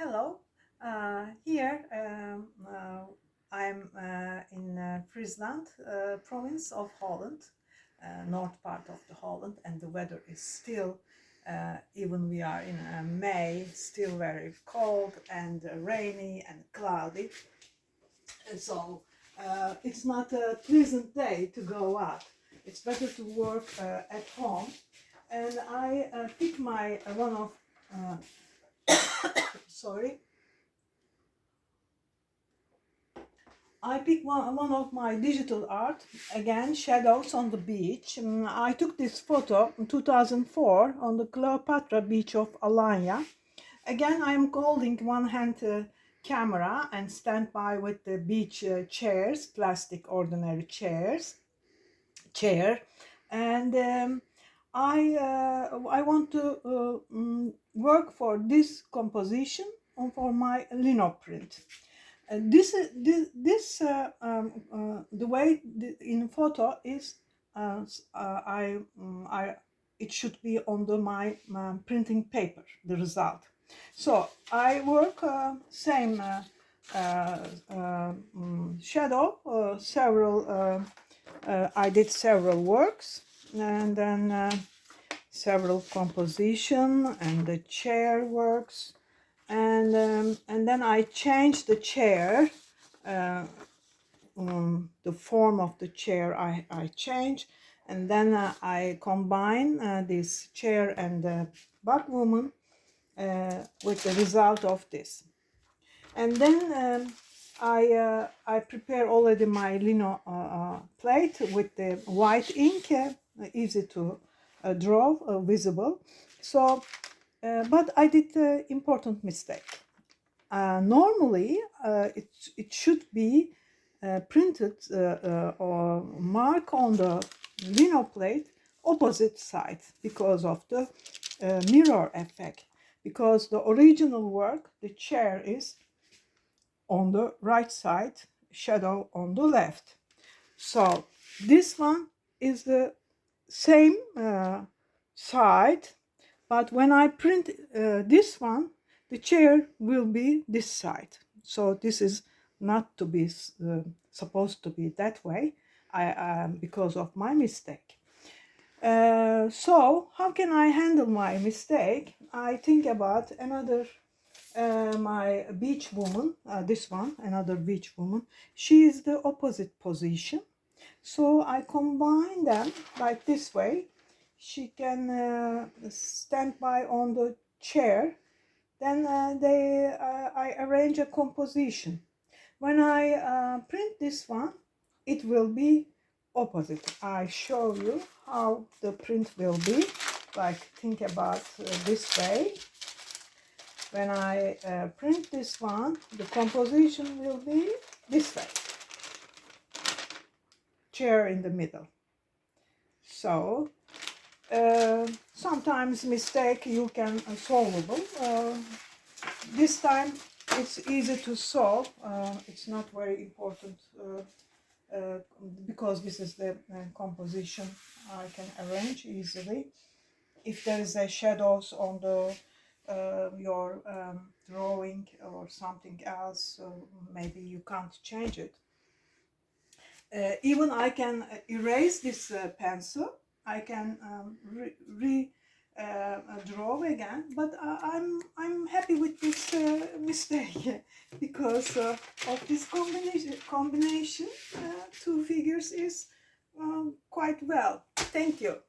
Hello, here I'm in Friesland province of Holland, north part of the Holland, and the weather is still, even we are in May, still very cold and rainy and cloudy. And so it's not a pleasant day to go out. It's better to work at home. And I pick my one of sorry. I picked one of my digital art, again, shadows on the beach. I took this photo in 2004 on the Cleopatra Beach of Alanya. Again, I'm holding one-hand camera and stand by with the beach chairs, plastic ordinary chair. And I want to work for this composition for my lino print. The way in photo is it should be on my printing paper, the result. So I work same shadow, I did several works, and then several composition and the chair works. And then I changed the chair, the form of the chair I changed, and then I combine this chair and the bug woman with the result of this. And then I prepare already my lino plate with the white ink, easy to draw, visible. So but I did an important mistake. Normally, it should be printed or mark on the lino plate opposite side because of the mirror effect. Because the original work, the chair is on the right side, shadow on the left. So this one is the same side. But when I print this one, the chair will be this side. So this is not to be supposed to be that way, because of my mistake. So how can I handle my mistake? I think about another, my beach woman, this one, another beach woman. She is the opposite position. So I combine them like this way. She can stand by on the chair. Then I arrange a composition. When I print this one, it will be opposite. I show you how the print will be. Like, think about this way. When I print this one, the composition will be this way. Chair in the middle. So sometimes mistake you can solvable. This time it's easy to solve. It's not very important because this is the composition I can arrange easily. If there is a shadows on the your drawing or something else, maybe you can't change it. Even I can erase this pencil. I can draw again, but I'm happy with this mistake because of this combination. Two figures is quite well. Thank you.